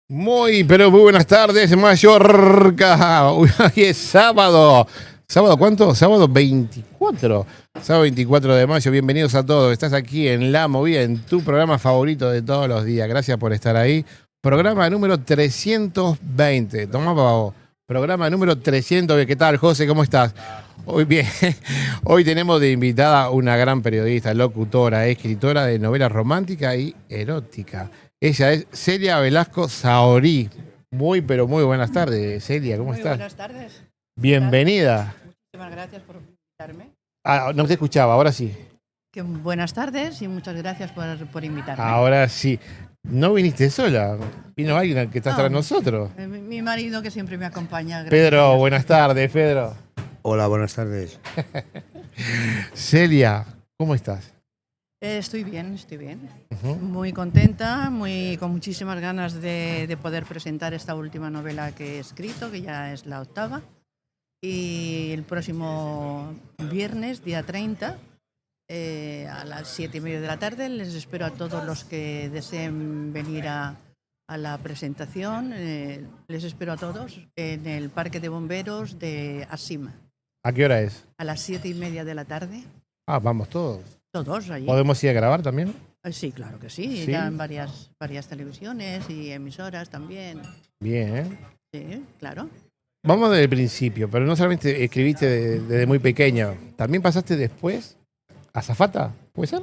Pero muy buenas tardes, Mallorca. Hoy es sábado. ¿Sábado cuánto? Sábado 24. Sábado 24 de mayo. Bienvenidos a todos. Estás aquí en La Movida, en tu programa favorito de todos los días. Gracias por estar ahí. Programa número 320. Tomá, pavo. Programa número 320. ¿Qué tal, José? ¿Cómo estás? Hoy bien. Hoy tenemos de invitada una gran periodista, locutora, escritora de novela romántica y erótica. Ella es Celia Velasco Saorí. Pero muy buenas tardes, Celia, ¿cómo Muy estás? buenas tardes. Bienvenida. Muchísimas gracias por invitarme. No te escuchaba, ahora sí. Buenas tardes y muchas gracias por invitarme. Ahora sí. No viniste sola, vino alguien que está No, tras nosotros. mi marido que siempre me acompaña. Gracias a Pedro, Dios. buenas tardes, Pedro. Hola, buenas tardes. Celia, ¿cómo estás? Estoy bien, estoy bien. Ujú. Muy contenta, con muchísimas ganas de poder presentar esta última novela que he escrito, que ya es la 8ª. Y el próximo viernes, día 30, a las 7:30 de la tarde, les espero a todos los que deseen venir a la presentación. Les espero a todos en el Parque de Bomberos de Asima, ¿A qué hora es? a las 7:30 de la tarde. Vamos todos. Todos allí. ¿Podemos ir a grabar también? Sí, claro que sí. ¿Sí? Ya en varias televisiones y emisoras también. Bien. Sí, claro. Vamos desde el principio, pero no solamente escribiste desde muy pequeño, también pasaste después a azafata, ¿puede ser?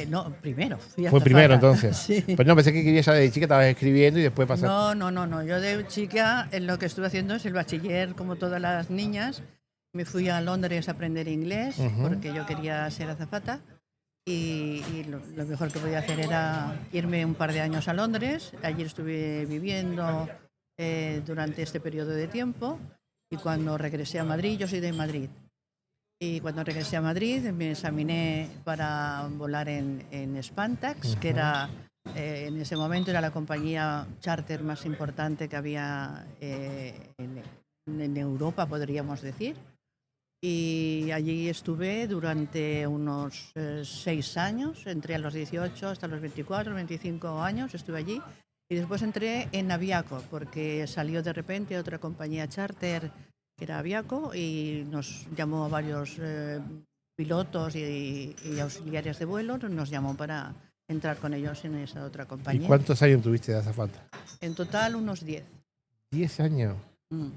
No, primero. Fui Fue azafata. primero entonces. Sí. Pero no, pensé que querías ya de chica, estabas escribiendo y después pasaste. No. Yo de chica lo que estuve haciendo es el bachiller, como todas las niñas. Me fui a Londres a aprender inglés porque yo quería ser azafata y lo mejor que podía hacer era irme un par de años a Londres. Allí estuve viviendo durante este periodo de tiempo y cuando regresé a Madrid, yo soy de Madrid, y cuando regresé a Madrid me examiné para volar en Spantax, que era en ese momento era la compañía charter más importante que había en Europa, podríamos decir. Y allí estuve durante unos 6 años, entré a los 18 hasta los 24, 25 años, estuve allí. Y después entré en Aviaco, porque salió de repente otra compañía charter, que era Aviaco, y nos llamó a varios pilotos y auxiliares de vuelo, nos llamó para entrar con ellos en esa otra ¿Y compañía. cuántos años tuviste de azafata? En total unos 10. 10 años. Mm.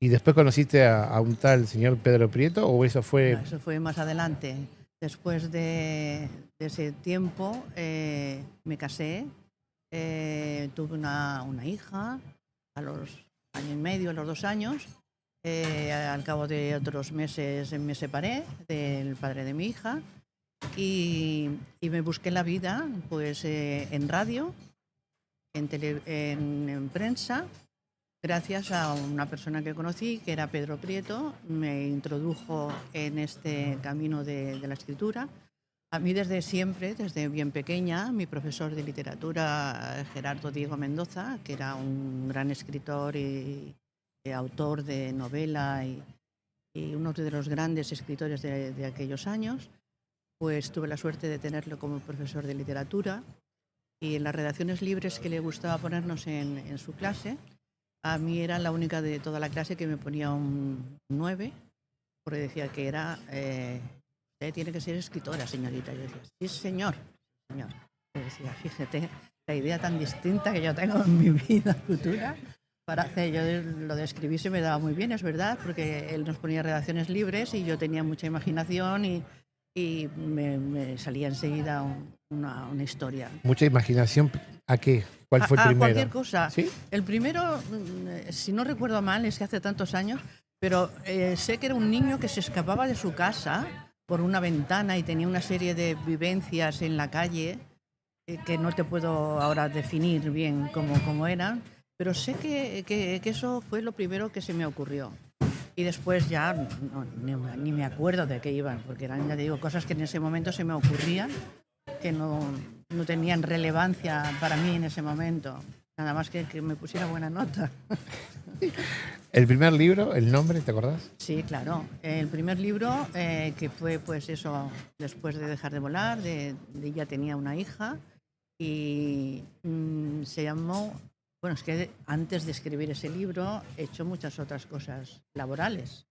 ¿Y después conociste a un tal señor Pedro Prieto o eso fue...? No, eso fue más adelante. Después de ese tiempo me casé, tuve una hija a los año y medio, a los 2 años. Al cabo de otros meses me separé del padre de mi hija y me busqué la vida pues, en radio, en prensa. Gracias a una persona que conocí, que era Pedro Prieto, me introdujo en este camino de la escritura. A mí desde siempre, desde bien pequeña, mi profesor de literatura, Gerardo Diego Mendoza, que era un gran escritor y autor de novela y uno de los grandes escritores de aquellos años, pues tuve la suerte de tenerlo como profesor de literatura, y en las redacciones libres que le gustaba ponernos en su clase, a mí era la única de toda la clase que me ponía un 9, porque decía que era, usted tiene que ser escritora, señorita. Yo decía, sí, señor. Yo decía, fíjate, la idea tan distinta que yo tengo en mi vida futura para hacer. Yo lo de escribir se me daba muy bien, es verdad, porque él nos ponía redacciones libres y yo tenía mucha imaginación y me salía enseguida una historia. Mucha imaginación. ¿A qué? ¿Cuál fue el primero? Cualquier cosa. ¿Sí? El primero, si no recuerdo mal, es que hace tantos años, pero sé que era un niño que se escapaba de su casa por una ventana y tenía una serie de vivencias en la calle que no te puedo ahora definir bien cómo eran, pero sé que eso fue lo primero que se me ocurrió. Y después ya ni me acuerdo de qué iban, porque eran, ya te digo, cosas que en ese momento se me ocurrían, que no tenían relevancia para mí en ese momento. Nada más que me pusiera buena nota. ¿El primer libro, el nombre, te acordás? Sí, claro. El primer libro, que fue pues eso, después de dejar de volar, ya tenía una hija y se llamó Bueno, es que antes de escribir ese libro he hecho muchas otras cosas laborales.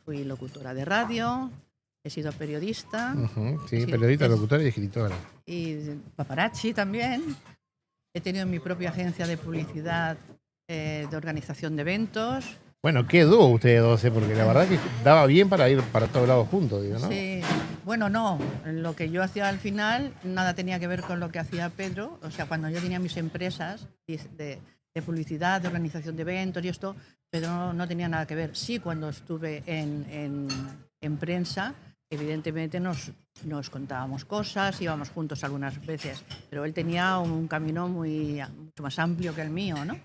Fui locutora de radio, he sido periodista. Sí, periodista, locutora y escritora. Y paparazzi también. He tenido mi propia agencia de publicidad, de organización de eventos. Bueno, qué dúo ustedes dos, porque la verdad que daba bien para ir para todos lados juntos, digo, ¿no? Sí, bueno, no. Lo que yo hacía al final nada tenía que ver con lo que hacía Pedro. O sea, cuando yo tenía mis empresas de publicidad, de organización de eventos y esto, Pedro no tenía nada que ver. Sí, cuando estuve en prensa, evidentemente nos contábamos cosas, íbamos juntos algunas veces, pero él tenía un camino mucho más amplio que el mío, ¿no?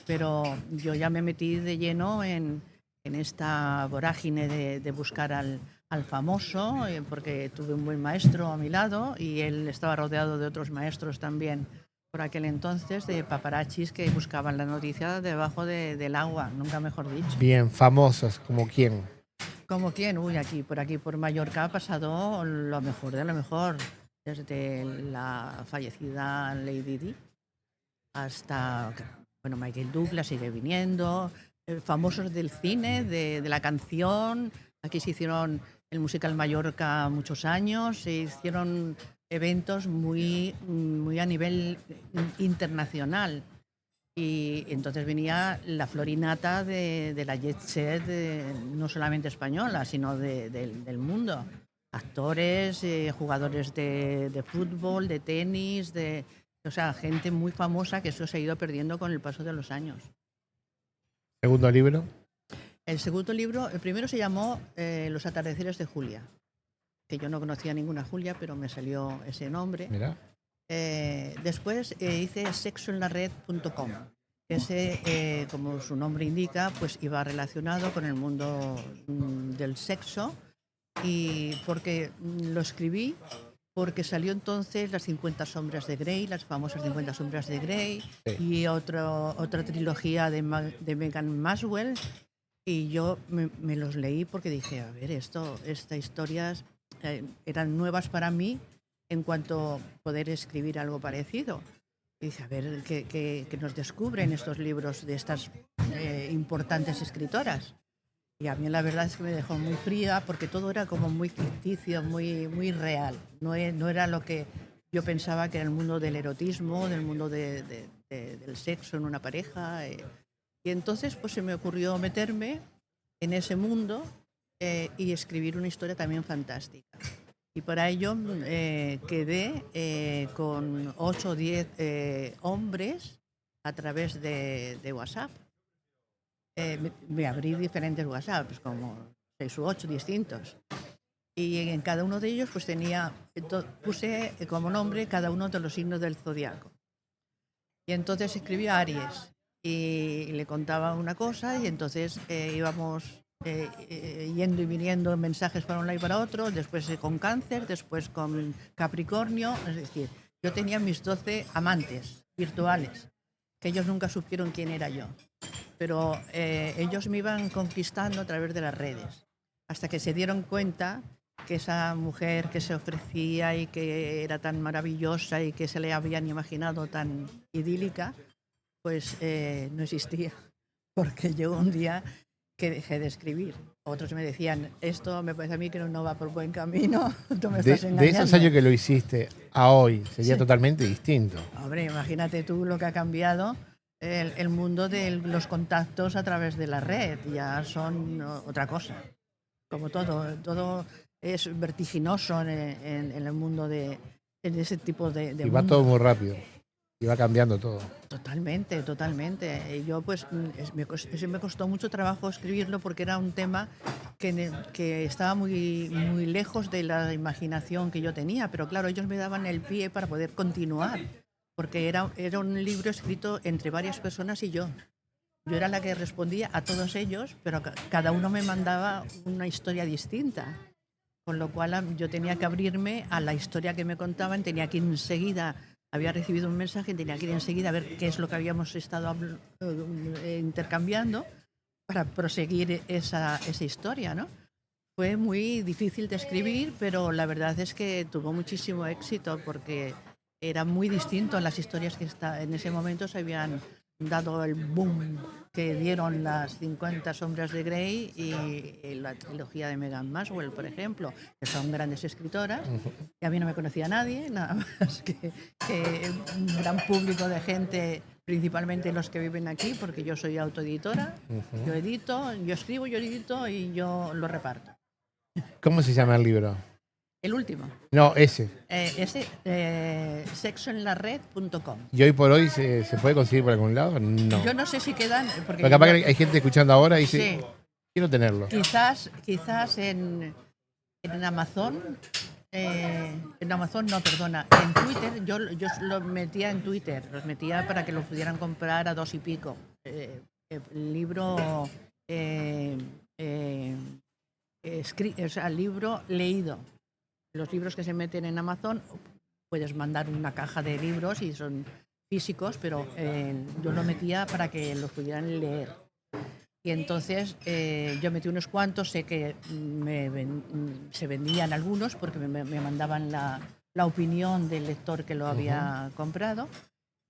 Pero yo ya me metí de lleno en esta vorágine de buscar al famoso, porque tuve un buen maestro a mi lado y él estaba rodeado de otros maestros también por aquel entonces, de paparazzis que buscaban la noticia debajo del agua, nunca mejor dicho. Bien, famosos, ¿como quién? ¿Como quién? Uy, aquí por Mallorca ha pasado lo mejor de lo mejor, desde la fallecida Lady Di hasta, bueno, Michael Douglas sigue viniendo, famosos del cine, de la canción. Aquí se hicieron el Musical Mallorca muchos años, se hicieron eventos muy a nivel internacional. Y entonces venía la florinata de la jet set, no solamente española, sino del mundo. Actores, jugadores de fútbol, de tenis, o sea, gente muy famosa, que eso se ha ido perdiendo con el paso de los años. ¿Segundo libro? El segundo libro, el primero se llamó Los atardeceres de Julia, que yo no conocía ninguna Julia, pero me salió ese nombre. Mira. Después hice sexoenlared.com. Ese, como su nombre indica, pues iba relacionado con el mundo del sexo, y porque lo escribí porque salió entonces las 50 sombras de Grey, las famosas 50 sombras de Grey, sí, y otra trilogía de Megan Maswell, y yo me los leí porque dije, a ver, estas historias eran nuevas para mí en cuanto a poder escribir algo parecido. Y dije, a ver, ¿qué nos descubren estos libros de estas importantes escritoras? Y a mí la verdad es que me dejó muy fría, porque todo era como muy ficticio, muy real. No era lo que yo pensaba que era el mundo del erotismo, del mundo del sexo en una pareja. Y entonces pues se me ocurrió meterme en ese mundo y escribir una historia también fantástica. Y para ello quedé con 8 o 10 hombres a través de WhatsApp. Me abrí diferentes WhatsApps, como 6 u 8 distintos. Y en cada uno de ellos pues puse como nombre cada uno de los signos del zodiaco. Y entonces escribía Aries y le contaba una cosa, y entonces íbamos yendo y viniendo mensajes para un lado y para otro, después con Cáncer, después con Capricornio. Es decir, yo tenía mis 12 amantes virtuales, que ellos nunca supieron quién era yo, pero ellos me iban conquistando a través de las redes, hasta que se dieron cuenta que esa mujer que se ofrecía y que era tan maravillosa y que se le habían imaginado tan idílica, pues no existía, porque llegó un día que dejé de escribir. Otros me decían, esto me parece a mí que no va por buen camino, tú me estás engañando. De esos años que lo hiciste a hoy, sería sí, totalmente distinto. Hombre, imagínate tú lo que ha cambiado el mundo de los contactos a través de la red. Ya son otra cosa. Como todo es vertiginoso en el mundo en ese tipo de y va mundo. Todo muy rápido. Y va cambiando todo. Totalmente, totalmente. Yo pues me costó mucho trabajo escribirlo, porque era un tema que estaba muy lejos de la imaginación que yo tenía, pero claro, ellos me daban el pie para poder continuar, porque era un libro escrito entre varias personas y yo. Yo era la que respondía a todos ellos, pero cada uno me mandaba una historia distinta, con lo cual yo tenía que abrirme a la historia que me contaban, tenía que enseguida... Había recibido un mensaje y tenía que ir enseguida a ver qué es lo que habíamos estado intercambiando para proseguir esa historia, ¿no? Fue muy difícil de escribir, pero la verdad es que tuvo muchísimo éxito, porque era muy distinto a las historias que en ese momento se habían dado el boom que dieron las 50 sombras de Grey y la trilogía de Meghan Maxwell, por ejemplo, que son grandes escritoras. Y a mí no me conocía nadie, nada más que un gran público de gente, principalmente los que viven aquí, porque yo soy autoeditora, yo edito, yo escribo, yo edito y yo lo reparto. ¿Cómo se llama el libro? El último. No, ese. Sexoenlared.com. ¿Y hoy por hoy se puede conseguir por algún lado? No. Yo no sé si quedan, porque Pero capaz que hay gente escuchando ahora y dice, sí, quiero tenerlo. quizás en Amazon, en Amazon no, perdona, en Twitter, yo los metía en Twitter, los metía para que los pudieran comprar a $2 y pico. El libro, o sea, el libro leído. Los libros que se meten en Amazon, puedes mandar una caja de libros y son físicos, pero yo lo metía para que los pudieran leer. Y entonces yo metí unos cuantos, sé que se vendían algunos porque me mandaban la opinión del lector que lo había comprado.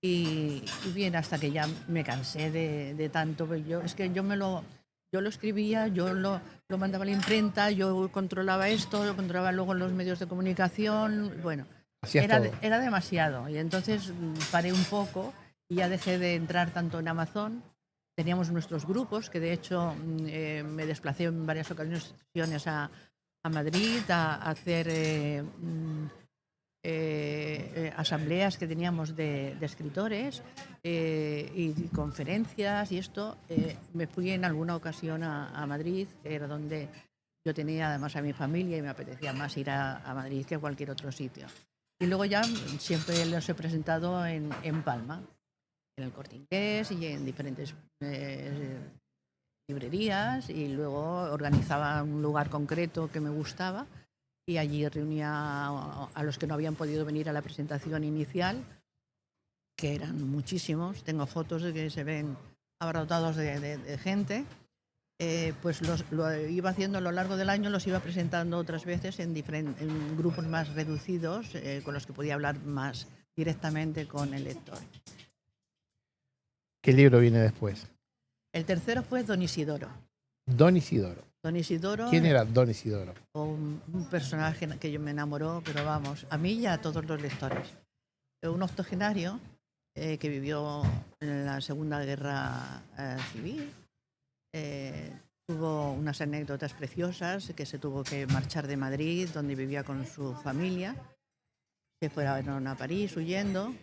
Y bien, hasta que ya me cansé de tanto. Pues yo lo escribía, yo lo mandaba a la imprenta, yo controlaba esto, lo controlaba luego en los medios de comunicación. Bueno, era demasiado. Y entonces paré un poco y ya dejé de entrar tanto en Amazon. Teníamos nuestros grupos, que de hecho me desplacé en varias ocasiones a Madrid a hacer asambleas que teníamos de escritores y conferencias y esto. Me fui en alguna ocasión a Madrid, que era donde yo tenía además a mi familia y me apetecía más ir a Madrid que a cualquier otro sitio. Y luego ya siempre los he presentado en Palma, en el Corte Inglés y en diferentes librerías, y luego organizaba un lugar concreto que me gustaba y allí reunía a los que no habían podido venir a la presentación inicial, que eran muchísimos. Tengo fotos de que se ven abarrotados de gente. Pues lo iba haciendo a lo largo del año, los iba presentando otras veces en grupos más reducidos, con los que podía hablar más directamente con el lector. ¿Qué libro viene después? El tercero fue Don Isidoro. Don Isidoro. Don Isidoro. ¿Quién era Don Isidoro? Un personaje que yo me enamoró, pero vamos, a mí y a todos los lectores. Un octogenario que vivió en la Segunda Guerra Civil. Tuvo unas anécdotas preciosas, que se tuvo que marchar de Madrid, donde vivía con su familia. Se fueron a París huyendo.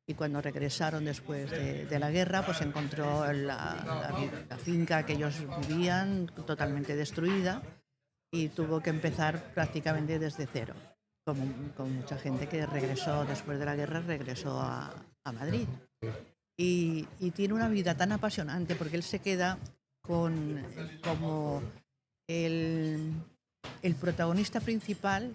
Y cuando regresaron después de la guerra, pues encontró la finca que ellos vivían totalmente destruida y tuvo que empezar prácticamente desde cero, como mucha gente que regresó después de la guerra, regresó a Madrid. Y tiene una vida tan apasionante porque él se queda como el protagonista principal,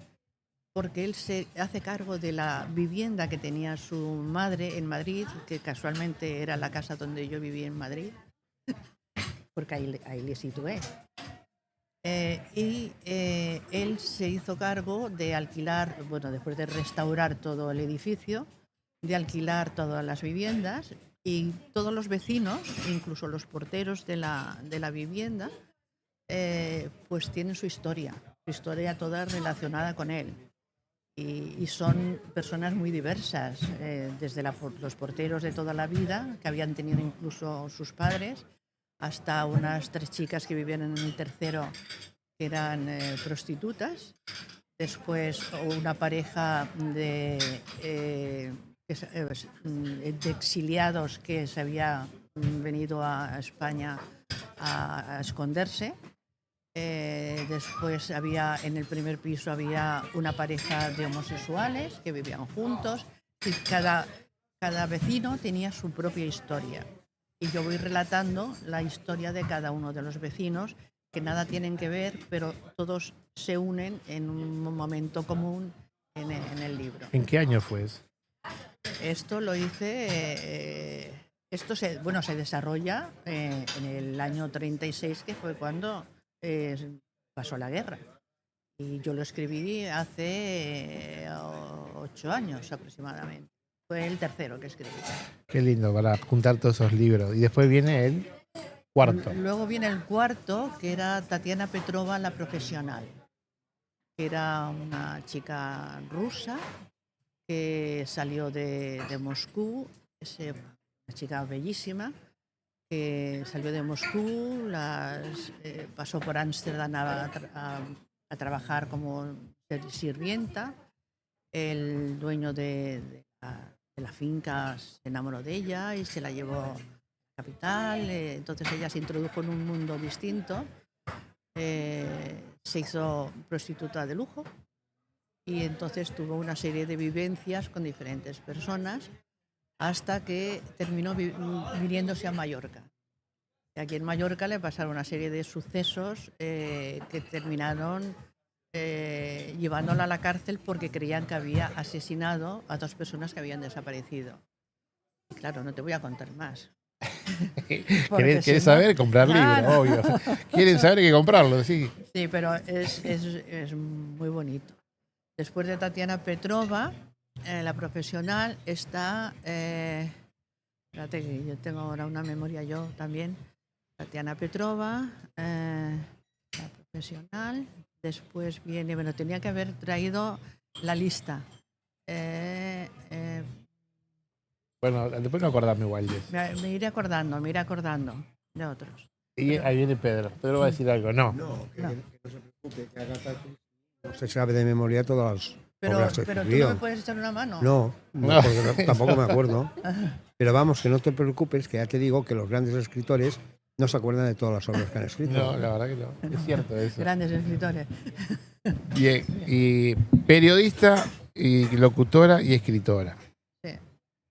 porque él se hace cargo de la vivienda que tenía su madre en Madrid, que casualmente era la casa donde yo viví en Madrid, porque ahí le situé. Él se hizo cargo de alquilar, bueno, después de restaurar todo el edificio, de alquilar todas las viviendas, y todos los vecinos, incluso los porteros de la vivienda, pues tienen su historia toda relacionada con él. Y son personas muy diversas, desde los porteros de toda la vida, que habían tenido incluso sus padres, hasta unas 3 chicas que vivían en el tercero, que eran prostitutas. Después una pareja de exiliados que se había venido a España a esconderse. Después en el primer piso había una pareja de homosexuales que vivían juntos, y cada vecino tenía su propia historia. Y yo voy relatando la historia de cada uno de los vecinos, que nada tienen que ver, pero todos se unen en un momento común en el libro. ¿En qué año fue eso? Esto lo hice... esto se desarrolla en el año 36, que fue cuando pasó la guerra. Y yo lo escribí hace 8 años aproximadamente. Fue el tercero que escribí. Qué lindo para juntar todos esos libros. Y después viene el cuarto. Luego viene el cuarto, que era Tatiana Petrova, la profesional. Que era una chica rusa que salió de Moscú, una chica bellísima, que salió de Moscú, pasó por Ámsterdam a trabajar como sirvienta. El dueño de la finca se enamoró de ella y se la llevó a la capital. Entonces ella se introdujo en un mundo distinto. Se hizo prostituta de lujo y entonces tuvo una serie de vivencias con diferentes personas hasta que terminó viniéndose a Mallorca. Y aquí en Mallorca le pasaron una serie de sucesos que terminaron llevándola a la cárcel porque creían que había asesinado a 2 personas que habían desaparecido. Y claro, no te voy a contar más. ¿Querés saber? Comprar libros, obvio. Quieren saber que comprarlo, sí. Sí, pero es muy bonito. Después de Tatiana Petrova, la profesional está... espérate, que yo tengo ahora una memoria yo también. Tatiana Petrova, la profesional. Después viene... Bueno, tenía que haber traído la lista. Bueno, después no acordarme igual de eso. Me iré acordando de otros. Y ahí viene Pedro. Pedro va a decir algo. No. No se preocupe, que Agatha no se sabe de memoria todas las obras que Pero tú escribió. no me puedes echar una mano. No, porque tampoco me acuerdo. Pero vamos, que no te preocupes, que ya te digo que los grandes escritores no se acuerdan de todas las obras que han escrito. No, la verdad que no. Es cierto eso. Grandes escritores. Bien. Y periodista, y locutora y escritora. Sí.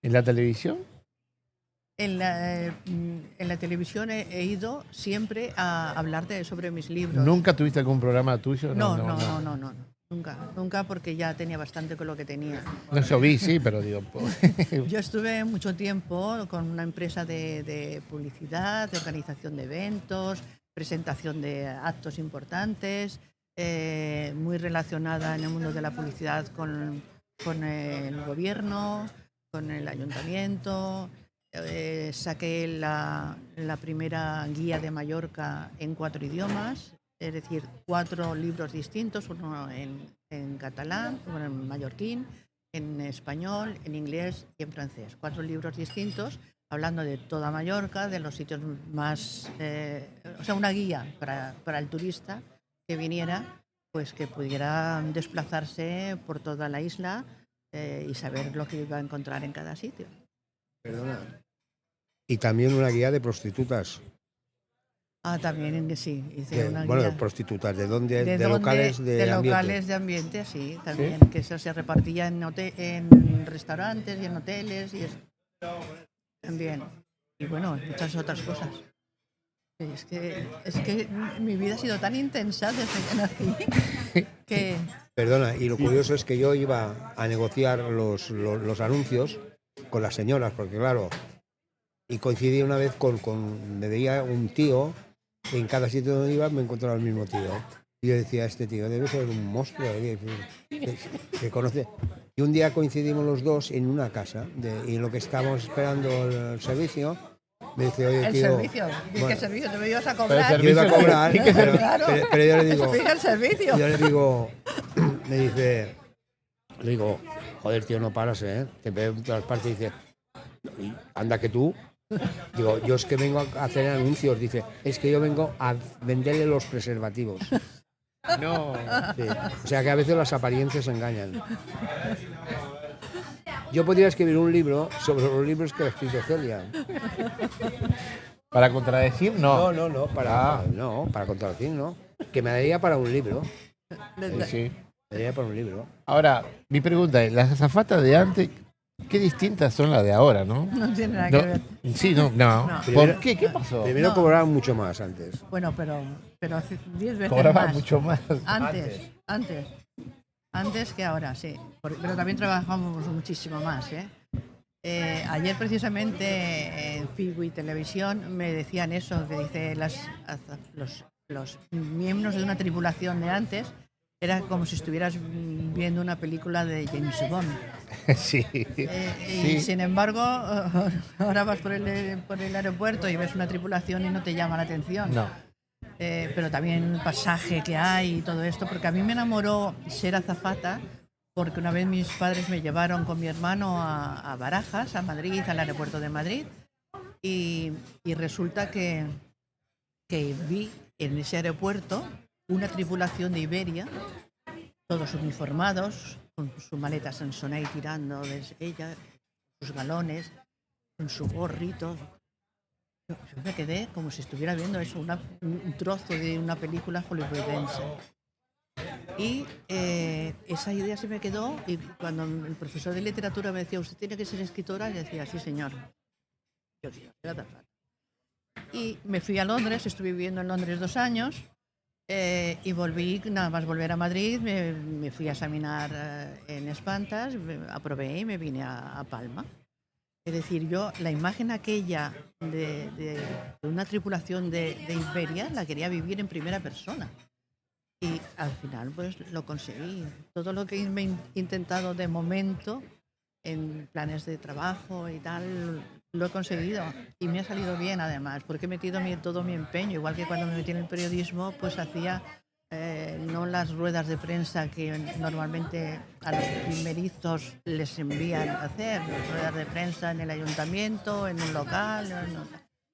¿En la televisión? En la televisión he ido siempre a hablar sobre mis libros. ¿Nunca tuviste algún programa tuyo? No. Nunca, porque ya tenía bastante con lo que tenía. No, yo vi, sí, pero digo... Yo estuve mucho tiempo con una empresa de publicidad, de organización de eventos, presentación de actos importantes, muy relacionada en el mundo de la publicidad con el gobierno, con el ayuntamiento. Saqué la primera guía de Mallorca en 4 idiomas, es decir, 4 libros distintos, uno en catalán, uno en mallorquín, en español, en inglés y en francés. 4 libros distintos, hablando de toda Mallorca, de los sitios más... o sea, una guía para el turista que viniera, pues que pudiera desplazarse por toda la isla y saber lo que iba a encontrar en cada sitio. Perdona. Y también una guía de prostitutas. También sí. Hice una Bueno, guía de prostitutas, ¿de dónde? De locales de ambiente. locales de ambiente, sí, también. ¿Sí? Que eso se repartía en restaurantes y en hoteles y también. Y bueno, muchas otras cosas. Es que mi vida ha sido tan intensa desde que nací que... Perdona, y lo curioso es que yo iba a negociar los anuncios con las señoras, porque claro, y coincidí una vez me veía un tío, en cada sitio donde iba me encontraba el mismo tío. Y yo decía, este tío debe ser un monstruo, que conoce. Y un día coincidimos los dos en una casa, y en lo que estábamos esperando el servicio, me dice, oye, El tío... servicio. Bueno, ¿Qué servicio? ¿Te me ibas a cobrar? yo iba a cobrar, Claro. pero yo le digo... El servicio. Yo le digo, le digo, joder, tío, no paras, ¿eh? Te veo en todas partes y dice, anda que tú. Digo, yo es que vengo a hacer anuncios. Dice, es que yo vengo a venderle los preservativos. No. Sí. O sea que a veces las apariencias engañan. Yo podría escribir un libro sobre los libros que ha escrito Celia. ¿Para contradecir? No. No, para contradecir, no. Que me daría para un libro. Sí. Me daría para un libro. Ahora, mi pregunta es, las azafatas de antes, qué distintas son las de ahora, ¿no? No tiene nada No, que ver. sí, no. ¿Por Primero- qué? ¿Qué pasó? Primero No. cobraban mucho más antes. Bueno, pero 10 veces Cobraba más. mucho más. Antes que ahora, sí. Pero también trabajamos muchísimo más, ¿eh? Ayer precisamente en Figu y Televisión me decían eso, que dice los miembros de una tripulación de antes era como si estuvieras viendo una película de James Bond. Sí. Y sin embargo, ahora vas por el aeropuerto y ves una tripulación y no te llama la atención. No. Pero también el pasaje que hay y todo esto, porque a mí me enamoró ser azafata, porque una vez mis padres me llevaron con mi hermano a Barajas, a Madrid, al aeropuerto de Madrid, y resulta que vi en ese aeropuerto una tripulación de Iberia, todos uniformados, con su maleta Samsonite tirando desde ella, sus galones, con su gorrito. Yo me quedé como si estuviera viendo eso, un trozo de una película hollywoodense. Y esa idea se me quedó, y cuando el profesor de literatura me decía, usted tiene que ser escritora, yo decía, sí señor. Yo digo, y me fui a Londres, estuve viviendo en Londres 2 años, y volví, nada más volver a Madrid, me fui a examinar en Espantas, aprobé y me vine a Palma. Es decir, yo la imagen aquella de una tripulación de Iberia la quería vivir en primera persona. Y al final pues lo conseguí. Todo lo que me he intentado de momento en planes de trabajo y tal, lo he conseguido. Y me ha salido bien además, porque he metido todo mi empeño. Igual que cuando me metí en el periodismo, pues hacía no las ruedas de prensa que normalmente a los primerizos les envían a hacer, ruedas de prensa en el ayuntamiento, en un local.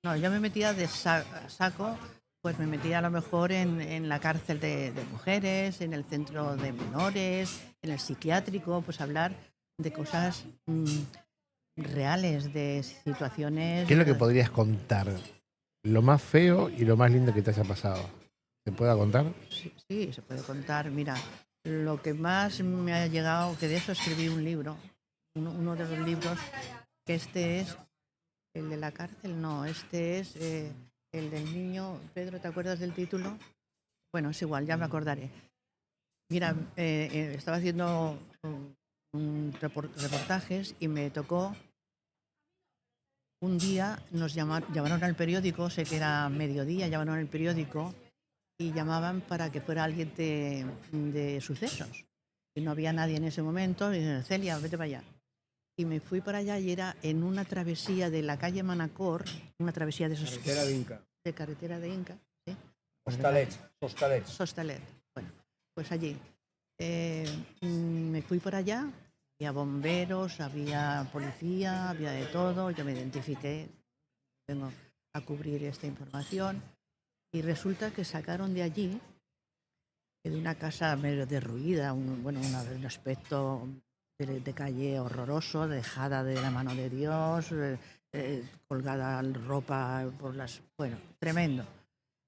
No, yo me metía de saco, pues me metía a lo mejor en la cárcel de mujeres, en el centro de menores, en el psiquiátrico, pues hablar de cosas reales, de situaciones. ¿Qué es lo que podrías contar? Lo más feo y lo más lindo que te haya pasado. ¿Se puede contar? Sí, se puede contar. Mira, lo que más me ha llegado, que de eso escribí un libro, uno de los libros, que este es el de la cárcel, no, este es el del niño. Pedro, ¿te acuerdas del título? Bueno, es igual, ya me acordaré. Mira, estaba haciendo reportajes y me tocó un día, nos llamaron al periódico, sé que era mediodía, llamaron al periódico y llamaban para que fuera alguien de sucesos. Y no había nadie en ese momento, y dije, Celia, vete para allá. Y me fui para allá y era en una travesía de la calle Manacor, una travesía de esos... Carretera de Inca. De carretera de Inca, ¿sí? Hostalet. Bueno, pues allí. Me fui para allá, había bomberos, había policía, había de todo, yo me identifiqué, vengo a cubrir esta información. Y resulta que sacaron de allí, de una casa medio derruida, un aspecto de calle horroroso, dejada de la mano de Dios, colgada ropa por las... Bueno, tremendo.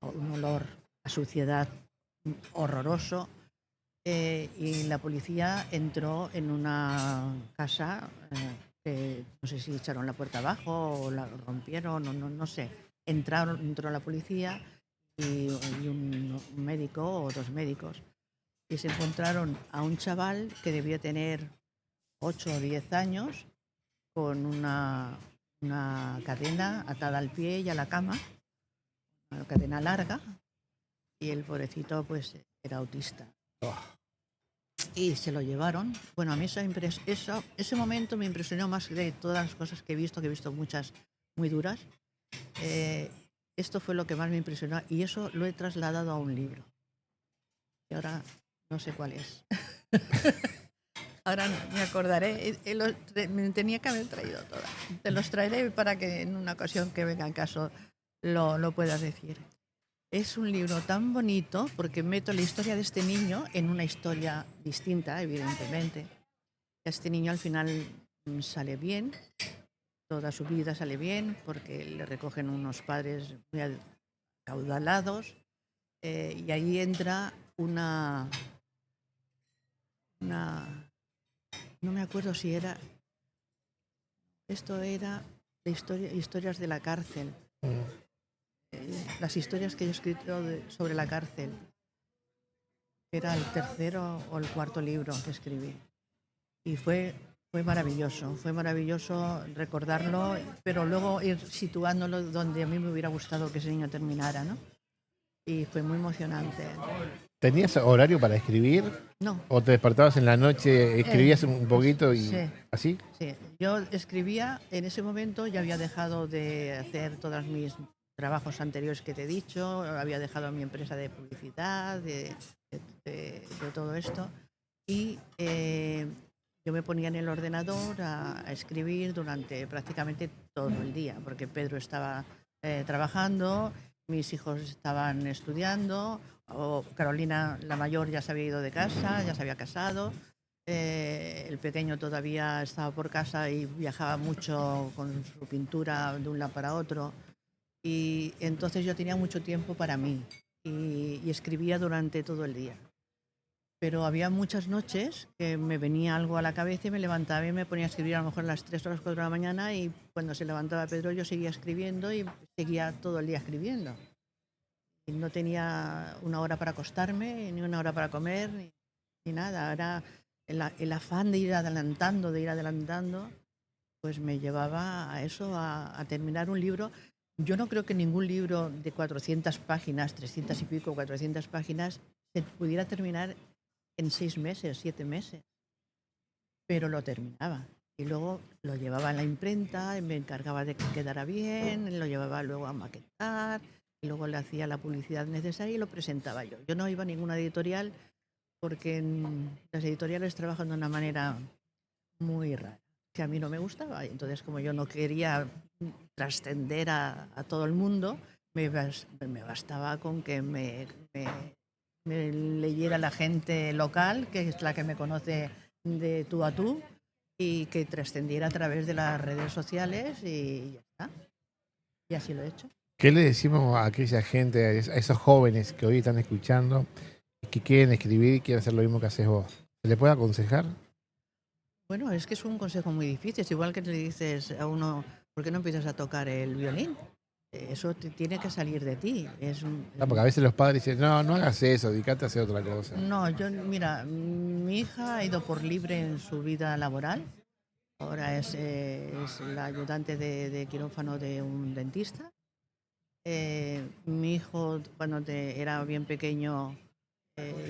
Un olor a suciedad horroroso. Y la policía entró en una casa que no sé si echaron la puerta abajo o la rompieron, no sé. Entró la policía y un médico o 2 médicos, y se encontraron a un chaval que debía tener 8 o 10 años con una cadena atada al pie y a la cama, una cadena larga, y el pobrecito pues era autista. Y se lo llevaron. Bueno, a mí ese momento me impresionó más de todas las cosas que he visto muchas muy duras. Esto fue lo que más me impresionó y eso lo he trasladado a un libro. Y ahora no sé cuál es. Ahora me acordaré. Me tenía que haber traído todas. Te los traeré para que en una ocasión que venga en caso lo puedas decir. Es un libro tan bonito porque meto la historia de este niño en una historia distinta, evidentemente. Este niño al final sale bien. Toda su vida sale bien porque le recogen unos padres muy acaudalados, y ahí entra una... No me acuerdo si era... Esto era de historias de la cárcel. Las historias que yo he escrito sobre la cárcel. Era el 3.º o el 4.º libro que escribí. Y fue maravilloso recordarlo, pero luego ir situándolo donde a mí me hubiera gustado que ese niño terminara, ¿no? Y fue muy emocionante. ¿Tenías horario para escribir? No. ¿O te despertabas en la noche, escribías un poquito y Sí. así? Sí, yo escribía, en ese momento ya había dejado de hacer todos mis trabajos anteriores que te he dicho, había dejado mi empresa de publicidad, de todo esto, y yo me ponía en el ordenador a escribir durante prácticamente todo el día, porque Pedro estaba trabajando, mis hijos estaban estudiando, o Carolina, la mayor, ya se había ido de casa, ya se había casado. El pequeño todavía estaba por casa y viajaba mucho con su pintura de un lado para otro. Y entonces yo tenía mucho tiempo para mí y escribía durante todo el día. Pero había muchas noches que me venía algo a la cabeza y me levantaba y me ponía a escribir a lo mejor a las 3 o las 4 de la mañana, y cuando se levantaba Pedro yo seguía escribiendo y seguía todo el día escribiendo. Y no tenía una hora para acostarme, ni una hora para comer, ni nada. Era el afán de ir adelantando, pues me llevaba a eso, a terminar un libro. Yo no creo que ningún libro de 400 páginas, 300 y pico, 400 páginas, se pudiera terminar en 6 meses, 7 meses. Pero lo terminaba. Y luego lo llevaba a la imprenta, y me encargaba de que quedara bien, lo llevaba luego a maquetar, y luego le hacía la publicidad necesaria y lo presentaba yo. Yo no iba a ninguna editorial porque las editoriales trabajan de una manera muy rara, que a mí no me gustaba. Y entonces, como yo no quería trascender a todo el mundo, me bastaba con que me leyera la gente local, que es la que me conoce de tú a tú, y que trascendiera a través de las redes sociales, y ya está. Y así lo he hecho. ¿Qué le decimos a aquella gente, a esos jóvenes que hoy están escuchando, que quieren escribir y quieren hacer lo mismo que haces vos? ¿Se le puede aconsejar? Bueno, es que es un consejo muy difícil. Es igual que le dices a uno, ¿por qué no empiezas a tocar el violín? Eso tiene que salir de ti. Porque a veces los padres dicen, no, no hagas eso, dedícate a hacer otra cosa. No, mira, mi hija ha ido por libre en su vida laboral. Ahora es la ayudante de quirófano de un dentista. Mi hijo, cuando era bien pequeño,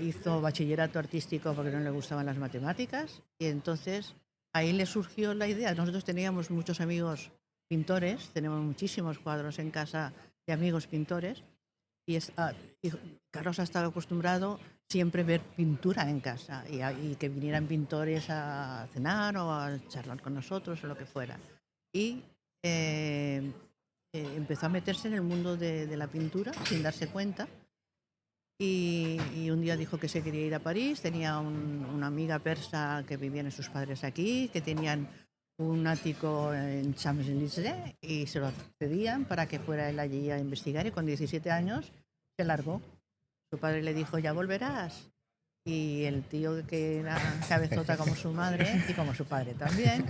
hizo bachillerato artístico porque no le gustaban las matemáticas, y entonces ahí le surgió la idea. Nosotros teníamos muchos amigos pintores, tenemos muchísimos cuadros en casa de amigos pintores, y Carlos ha estado acostumbrado siempre a ver pintura en casa, y que vinieran pintores a cenar o a charlar con nosotros o lo que fuera. Y empezó a meterse en el mundo de la pintura sin darse cuenta. Y un día dijo que se quería ir a París. Tenía una amiga persa que vivían sus padres aquí, que tenían un ático en Champs-Élysées, y se lo cedían para que fuera él allí a investigar, y con 17 años se largó. Su padre le dijo, ya volverás. Y el tío, que era cabezota como su madre y como su padre también,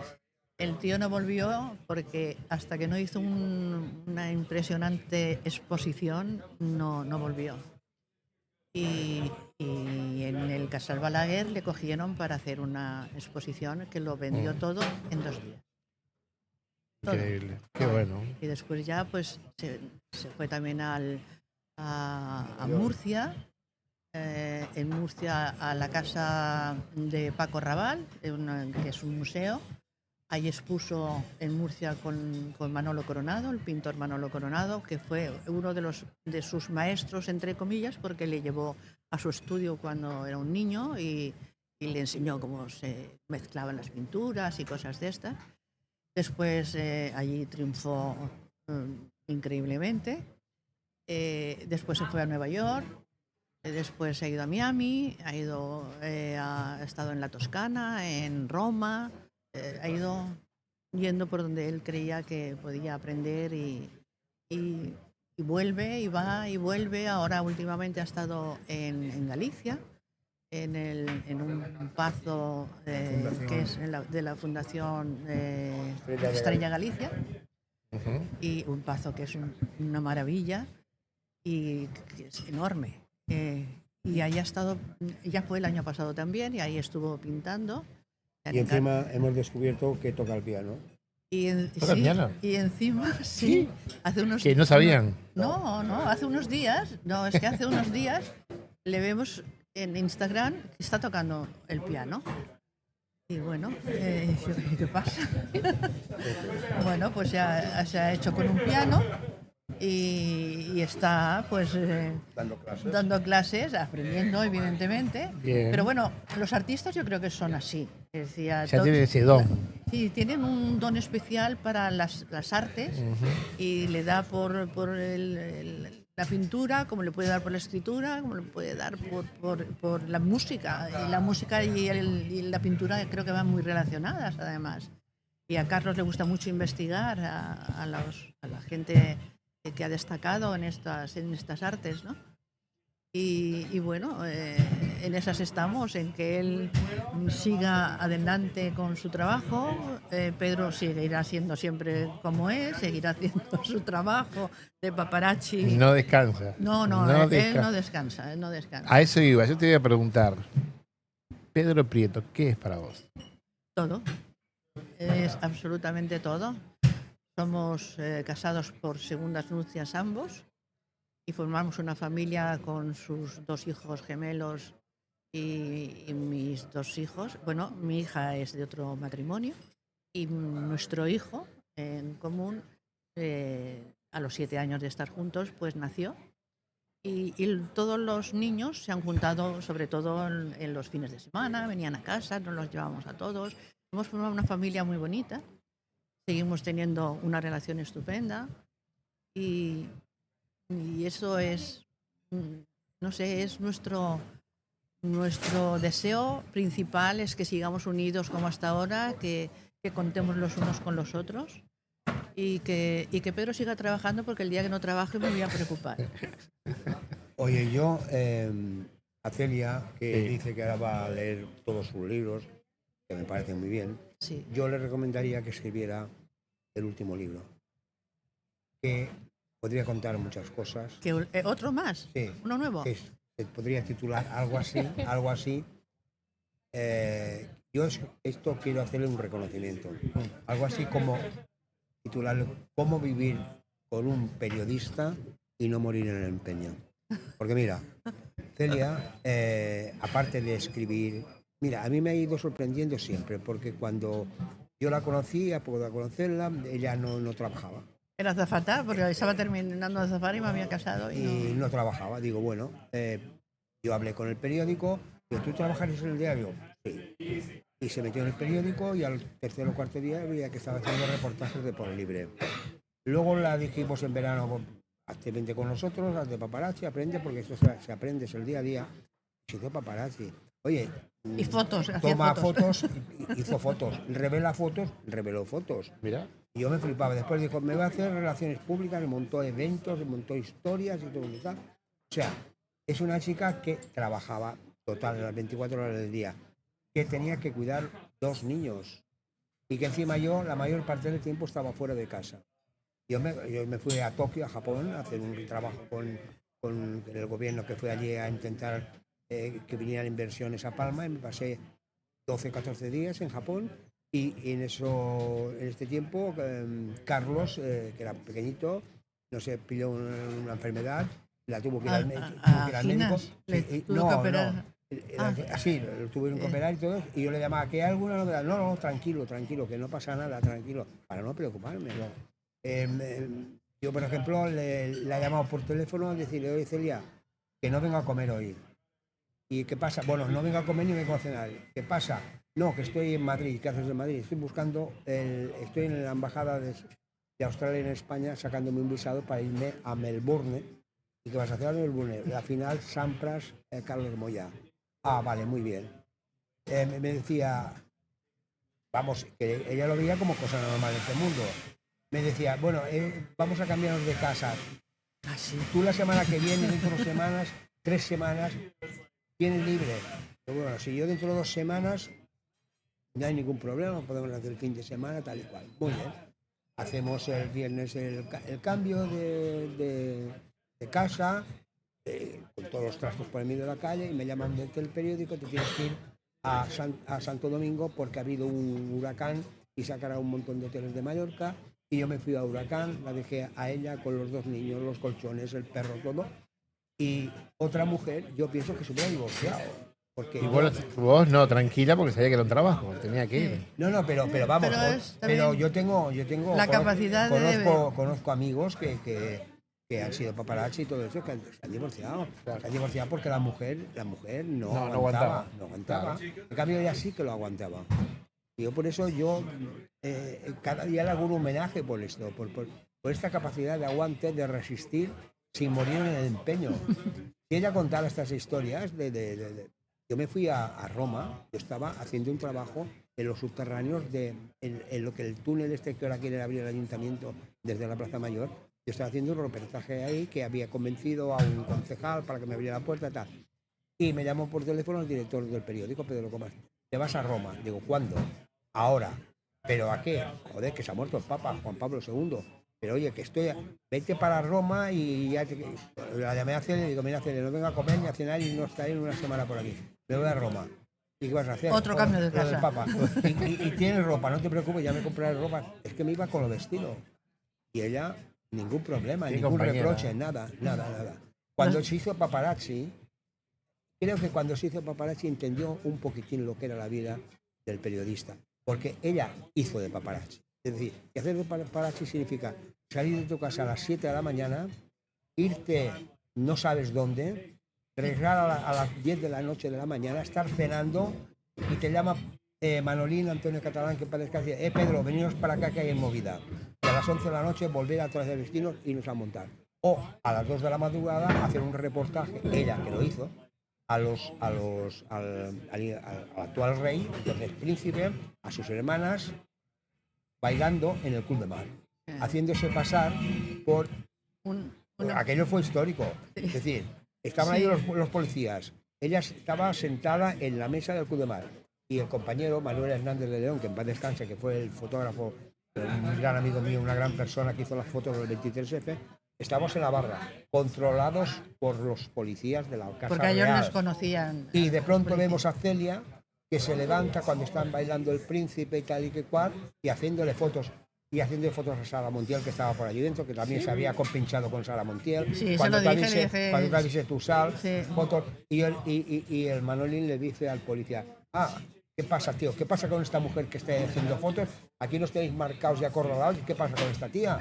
el tío no volvió, porque hasta que no hizo una impresionante exposición no volvió. Y en el Casal Balaguer le cogieron para hacer una exposición que lo vendió todo en 2 días. Todo. Increíble, qué bueno. Y después ya pues se fue también a Murcia, en Murcia a la casa de Paco Raval, que es un museo. Ahí expuso en Murcia con Manolo Coronado, el pintor Manolo Coronado, que fue uno de sus maestros, entre comillas, porque le llevó a su estudio cuando era un niño y le enseñó cómo se mezclaban las pinturas y cosas de estas. Después allí triunfó increíblemente. Después se fue a Nueva York. Después ha ido a Miami, ha estado en la Toscana, en Roma. Ha ido yendo por donde él creía que podía aprender, y vuelve, y va y vuelve. Ahora últimamente ha estado en Galicia, en un pazo que es de la Fundación Estrella Galicia. Y un pazo que es una maravilla y que es enorme. Y ahí ha estado, ya fue el año pasado también, y ahí estuvo pintando. Y encima hemos descubierto que toca el piano. ¿Toca el piano? Y encima, sí. Hace unos, ¿Que no sabían? No, hace unos días, es que hace unos días le vemos en Instagram que está tocando el piano. Y bueno, ¿qué pasa? Bueno, pues ya se ha hecho con un piano y está pues dando clases, aprendiendo evidentemente. Bien. Pero bueno, los artistas yo creo que son así. Es decir, Ya tiene ese don. Sí, tienen un don especial para las artes y le da por la pintura, como le puede dar por la escritura, como le puede dar por la música. Y la música y la pintura creo que van muy relacionadas, además. Y a Carlos le gusta mucho investigar a la gente que ha destacado en estas artes, ¿no? Y bueno, en esas estamos, en que él siga adelante con su trabajo. Pedro seguirá siendo siempre como es, seguirá haciendo su trabajo de paparazzi. No descansa. No, él no descansa, él no descansa. A eso iba, yo te iba a preguntar, Pedro Prieto, ¿qué es para vos? Todo, es absolutamente todo. Somos casados por segundas nupcias ambos y formamos una familia con sus 2 hijos gemelos y mis 2 hijos. Bueno, mi hija es de otro matrimonio y nuestro hijo en común, a los 7 años de estar juntos, pues nació. Y todos los niños se han juntado, sobre todo en los fines de semana, venían a casa, nos los llevábamos a todos. Hemos formado una familia muy bonita, seguimos teniendo una relación estupenda y eso es, no sé, es nuestro deseo principal, es que sigamos unidos como hasta ahora, que contemos los unos con los otros y que Pedro siga trabajando, porque el día que no trabaje me voy a preocupar. Oye, yo, a Celia, que Sí. dice que ahora va a leer todos sus libros, que me parecen muy bien, Sí. yo le recomendaría que escribiera el último libro, que podría contar muchas cosas. ¿Otro más? Sí. ¿Uno nuevo? Que se podría titular algo así, algo así. Yo esto quiero hacerle un reconocimiento, algo así como titularlo "Cómo vivir con un periodista y no morir en el empeño". Porque mira, Celia, aparte de escribir, mira, a mí me ha ido sorprendiendo siempre, porque cuando yo la conocí, a poco de conocerla, ella no trabajaba. Era azafata, porque estaba terminando de azafar y me había casado. Y no trabajaba. Digo, bueno, yo hablé con el periódico, digo, ¿tú trabajas en el diario? Sí. Y se metió en el periódico y al tercer o cuarto día veía que estaba haciendo reportajes de por libre. Luego la dijimos en verano, hazte, vente con nosotros, hazte paparazzi, aprende, porque esto se aprende, es el día a día. Se hizo paparazzi. Oye, Y fotos, hacía toma fotos. hizo fotos, revela fotos, reveló fotos. Mira. Y yo me flipaba. Después dijo, me va a hacer relaciones públicas, montó eventos, montó historias y todo eso. O sea, es una chica que trabajaba total las 24 horas del día, que tenía que cuidar 2 niños y que encima yo la mayor parte del tiempo estaba fuera de casa. Yo me fui a Tokio, a Japón, a hacer un trabajo con el gobierno, que fue allí a intentar que vinieran inversiones a Palma, y me pasé 12, 14 días en Japón. Y en este tiempo, Carlos, que era pequeñito, no sé, pilló una enfermedad, la tuvo que ir al médico. Tuvo que operar. Sí, lo tuvieron que operar y todo. Y yo le llamaba, ¿que hay alguna novedad? No, tranquilo, que no pasa nada, tranquilo, para no preocuparme. Yo, por ejemplo, le he llamado por teléfono a decirle, oye, Celia, que no vengo a comer hoy. ¿Y qué pasa? Bueno, no vengo a comer ni vengo a cenar. ¿Qué pasa? No, que estoy en Madrid. ¿Qué haces en Madrid? Estoy en la embajada de Australia en España sacándome un visado para irme a Melbourne. ¿Y qué vas a hacer a Melbourne? La final Sampras, Carlos Moya. Ah, vale, muy bien. Me decía, vamos, que ella lo veía como cosa normal en este mundo. Me decía, bueno, vamos a cambiarnos de casa. Tú la semana que viene, dentro de 2 semanas, 3 semanas, tienes libre. Pero bueno, si yo dentro de 2 semanas, no hay ningún problema, podemos hacer el fin de semana, tal y cual. Muy bien. Hacemos el viernes el cambio de casa, con todos los trastos por el medio de la calle, y me llaman desde el periódico, te tienes que ir a Santo Domingo porque ha habido un huracán y sacará un montón de hoteles de Mallorca. Y yo me fui a Huracán, la dejé a ella con los 2 niños, los colchones, el perro, todo. Y otra mujer, yo pienso que se hubiera divorciado. Porque Y vos no, tranquila, porque sabía que era un trabajo, tenía que ir. no, pero vamos, Pero yo tengo la capacidad de... conozco amigos que han sido paparazzi y todo eso, que se han divorciado. Claro. Se han divorciado porque la mujer no No aguantaba. aguantaba. En cambio, ella sí que lo aguantaba. Y yo por eso cada día le hago un homenaje por esto, por esta capacidad de aguante, de resistir sin morir en el empeño. Si ella contara estas historias yo me fui a Roma, yo estaba haciendo un trabajo en los subterráneos en lo que el túnel este que ahora quiere abrir el ayuntamiento desde la Plaza Mayor. Yo estaba haciendo un reportaje ahí que había convencido a un concejal para que me abriera la puerta y tal. Y me llamó por teléfono el director del periódico, Pedro Comas. ¿Te vas a Roma? Digo, ¿cuándo? Ahora. ¿Pero a qué? Joder, que se ha muerto el Papa, Juan Pablo II. Pero oye, vete para Roma y ya la llamé a Cele y digo, mira Cele, no vengo a comer ni a cenar y no estaré en una semana por aquí. Me voy a Roma. ¿Y qué vas a hacer? Otro cambio de casa. Del Papa. Y tienes ropa, no te preocupes, ya me compraré ropa. Es que me iba con lo vestido. Y ella, ningún problema, ningún reproche, nada. Cuando se hizo paparazzi, creo que cuando se hizo paparazzi entendió un poquitín lo que era la vida del periodista. Porque ella hizo de paparazzi. Es decir, que hacer de paparazzi significa salir de tu casa a las 7 de la mañana, irte no sabes dónde, regresar a las 10 de la noche de la mañana, estar cenando y te llama Manolín Antonio Catalán, que parezca decir, Pedro, veniros para acá que hay en movida. Y a las 11 de la noche volver a través de destinos y irnos a montar. O a las 2 de la madrugada hacer un reportaje, ella que lo hizo, al actual rey, entonces príncipe, a sus hermanas, bailando en el Club de Mar, haciéndose pasar por... Aquello fue histórico. Es decir, estaban ahí los policías. Ella estaba sentada en la mesa del Club de Mar. Y el compañero Manuel Hernández de León, que en paz descanse, que fue el fotógrafo, un gran amigo mío, una gran persona que hizo las fotos del 23F, estábamos en la barra, controlados por los policías de la Casa Porque ellos Real. les conocían. Y de pronto vemos a Celia, que se levanta cuando están bailando el príncipe y tal y que cual, y haciéndole fotos. Y haciéndole fotos a Sara Montiel, que estaba por allí dentro, que también se había compinchado con Sara Montiel. Sí, cuando se lo dije, cuando te avise tu sal, sí. fotos. Y el Manolín le dice al policía, ¿qué pasa, tío? ¿Qué pasa con esta mujer que está haciendo fotos? Aquí nos tenéis marcados y acorralados. ¿Qué pasa con esta tía?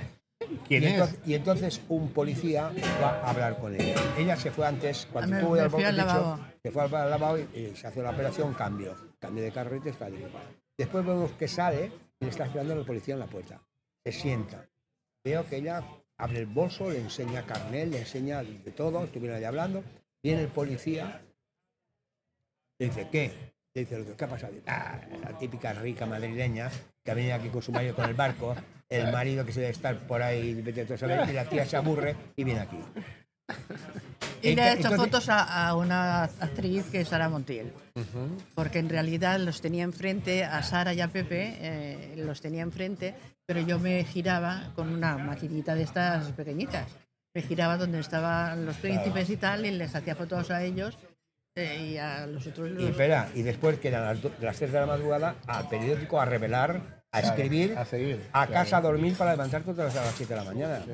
Y entonces un policía va a hablar con ella. Ella se fue antes, cuando tuvo el lavabo. Se fue al lavabo y se hace la operación, cambio de carretes, tal y cual. Después vemos que sale y le está esperando el policía en la puerta. Se sienta. Veo que ella abre el bolso, le enseña carnet, le enseña de todo, estuvieron ahí hablando. Viene el policía, le dice, ¿qué? Le dice, ¿qué ha pasado? La típica rica madrileña que ha venido aquí con su marido con el barco, el marido que se debe estar por ahí, vete a saber, y la tía se aburre y viene aquí. Y le ha hecho fotos a una actriz que es Sara Montiel, porque en realidad los tenía enfrente, a Sara y a Pepe, los tenía enfrente, pero yo me giraba con una maquinita de estas pequeñitas. Me giraba donde estaban los príncipes y tal, y les hacía fotos a ellos y a los otros. Y después, que eran las 3 de la madrugada, al periódico a revelar, a escribir, a casa a dormir para levantarte otra vez a las 7 de la mañana. Sí.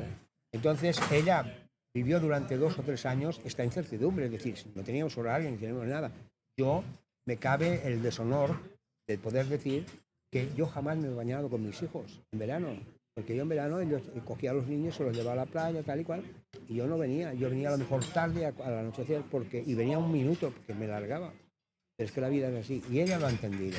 Entonces, ella vivió durante 2 o 3 años esta incertidumbre, es decir, no teníamos horario, ni teníamos nada. Yo me cabe el deshonor de poder decir que yo jamás me he bañado con mis hijos en verano, porque yo en verano yo cogía a los niños, se los llevaba a la playa, tal y cual, y yo no venía, yo venía a lo mejor tarde al anochecer, y venía un minuto, porque me largaba. Pero es que la vida es así, y ella lo ha entendido.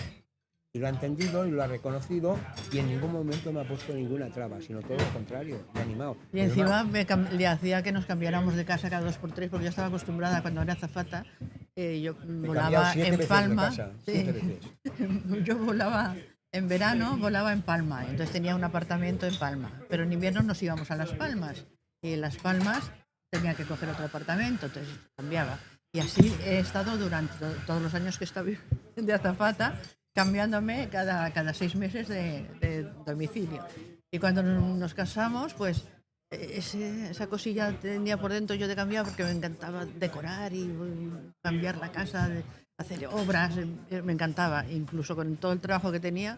Y lo ha entendido y lo ha reconocido y en ningún momento me ha puesto ninguna traba, sino todo lo contrario, me ha animado. Y encima le hacía que nos cambiáramos de casa cada 2 por 3 porque yo estaba acostumbrada cuando era azafata, yo volaba en Palma. Yo volaba en verano, volaba en Palma, entonces tenía un apartamento en Palma, pero en invierno nos íbamos a Las Palmas y en Las Palmas tenía que coger otro apartamento, entonces cambiaba. Y así he estado durante todos los años que he estado de azafata, cambiándome cada 6 meses de domicilio. Y cuando nos casamos, pues esa cosilla tenía por dentro yo de cambiar porque me encantaba decorar y cambiar la casa, hacer obras, me encantaba. Incluso con todo el trabajo que tenía,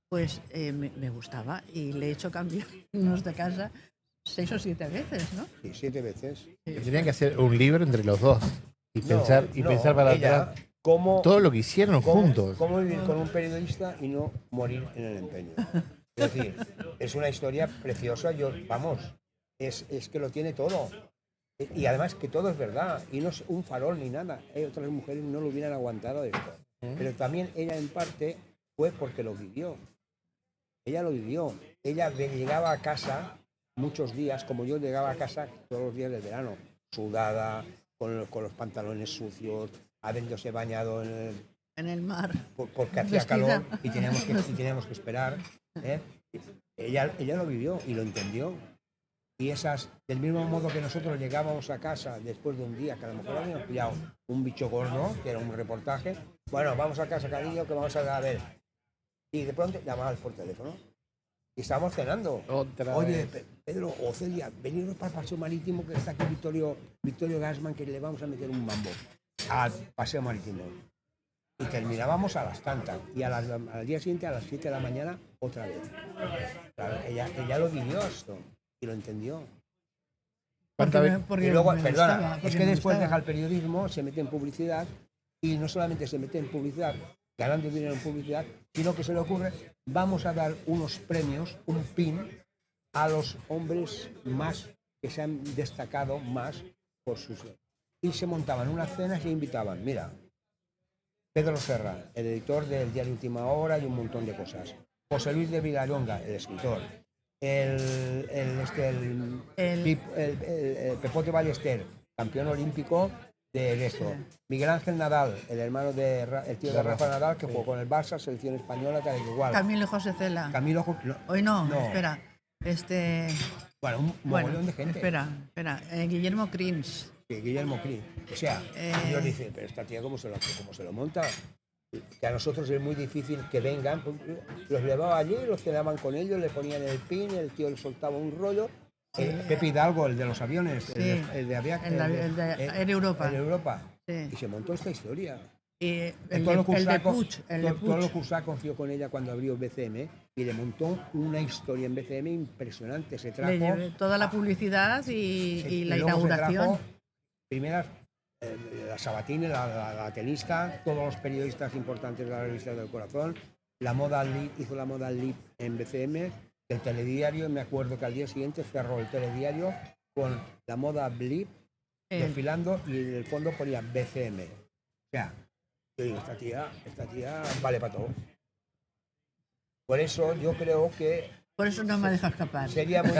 pues me gustaba y le he hecho cambios de casa 6 o 7 veces, ¿no? Sí, 7 veces. Tenían que hacer un libro entre los dos y No, pensar para ella, atrás ¿cómo, todo lo que hicieron juntos. cómo vivir con un periodista y no morir en el empeño? Es decir, es una historia preciosa. Es que lo tiene todo. Y además que todo es verdad. Y no es un farol ni nada. Otras mujeres no lo hubieran aguantado esto. Pero también ella en parte fue porque lo vivió. Ella lo vivió. Ella llegaba a casa muchos días, como yo llegaba a casa todos los días del verano, sudada, con los pantalones sucios, habiéndose bañado En el mar. porque hacía Vestida. calor y teníamos que esperar. ¿eh? Ella lo vivió y lo entendió. Y del mismo modo que nosotros llegábamos a casa después de un día, que a lo mejor habíamos pillado un bicho gordo, que era un reportaje, bueno, vamos a casa, cariño, que vamos a ver. Y de pronto llamabas por teléfono. Y estábamos cenando. Oye, Pedro o Celia, veniros para el paseo marítimo, que está aquí Victorio Gassman, que le vamos a meter un mambo al paseo marítimo. Y terminábamos a las tantas. Y al día siguiente, a las 7 de la mañana, otra vez. Claro, ella lo vivió esto y lo entendió. Porque Y luego, me perdona, gustaba, es porque que me después gustaba. deja el periodismo, se mete en publicidad, y no solamente se mete en publicidad, ganando dinero en publicidad, sino que se le ocurre, vamos a dar unos premios, un pin, a los hombres más que se han destacado más por sus... Y se montaban unas cenas y invitaban, mira, Pedro Serra, el editor del diario Última Hora y un montón de cosas. José Luis de Vilallonga, el escritor. El Pepote Ballester, campeón olímpico de esto. Sí. Miguel Ángel Nadal, el tío de Rafa Nadal, que jugó con el Barça, selección española, tal y igual. Camilo José Cela. No, Hoy no, no. espera. Bueno, un mogollón de gente. Espera. Guillermo Crins. Que Guillermo Cris. O sea, Dios dice, pero esta tía cómo se lo monta. Que a nosotros es muy difícil que vengan. Los llevaba allí, los cenaban con ellos, le ponían el pin, el tío le soltaba un rollo. Pepe Hidalgo, el de los aviones, Sí. el de Aviaca. El de Air Europa. En Europa. Sí. Y se montó esta historia. Y El de Tolo Puig. Cursá confió con ella cuando abrió BCM y le montó una historia en BCM impresionante. Se trajo Le llevé toda la publicidad y la luego se inauguración. trajo primeras, la Sabatini, la tenista, todos los periodistas importantes de la revista del Corazón. Hizo la moda Lip en BCM, el telediario. Me acuerdo que al día siguiente cerró el telediario con la moda Blip desfilando y en el fondo ponía BCM. O sea, yo digo, esta tía vale para todo. Por eso yo creo que Por eso no me deja escapar. sería muy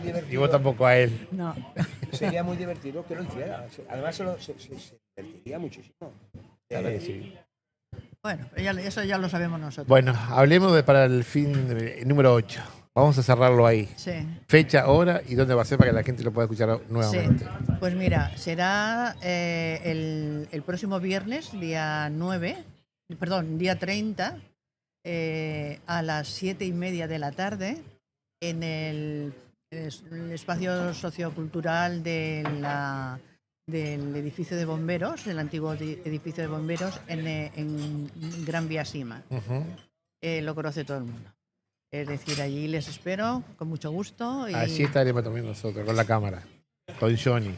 divertido. Y vos tampoco a él. No. Sería muy divertido que lo hiciera. Además se divertiría muchísimo. Claro que sí. Bueno, eso ya lo sabemos nosotros. Bueno, hablemos para el número 8. Vamos a cerrarlo ahí. Sí. Fecha, hora y dónde va a ser para que la gente lo pueda escuchar nuevamente. Sí. Pues mira, será el próximo viernes, día 30, a las 7:30 de la tarde, en el espacio sociocultural del edificio de bomberos, el antiguo edificio de bomberos, en Gran Vía Sima. Ujú. Lo conoce todo el mundo. Es decir, allí les espero con mucho gusto. Y... Allí estaremos también nosotros, con la cámara. Con Johnny.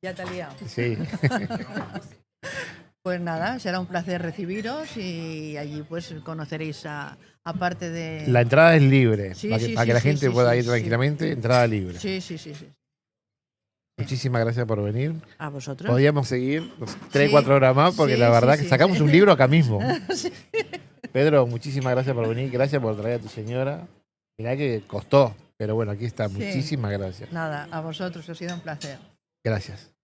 Ya te he liado. Sí. Pues nada, será un placer recibiros y allí pues conoceréis aparte de... La entrada es libre. Sí, para que, sí, para que sí, la sí, gente sí, pueda sí, ir sí. tranquilamente, entrada libre. Sí. Muchísimas gracias por venir. A vosotros. Podríamos seguir 3, Sí, 4 horas más porque sí, la verdad sí, que sí, sacamos sí. un libro acá mismo. Pedro, muchísimas gracias por venir. Gracias por traer a tu señora. Mirá que costó, pero bueno, aquí está. Sí. Muchísimas gracias. Nada, a vosotros, ha sido un placer. Gracias.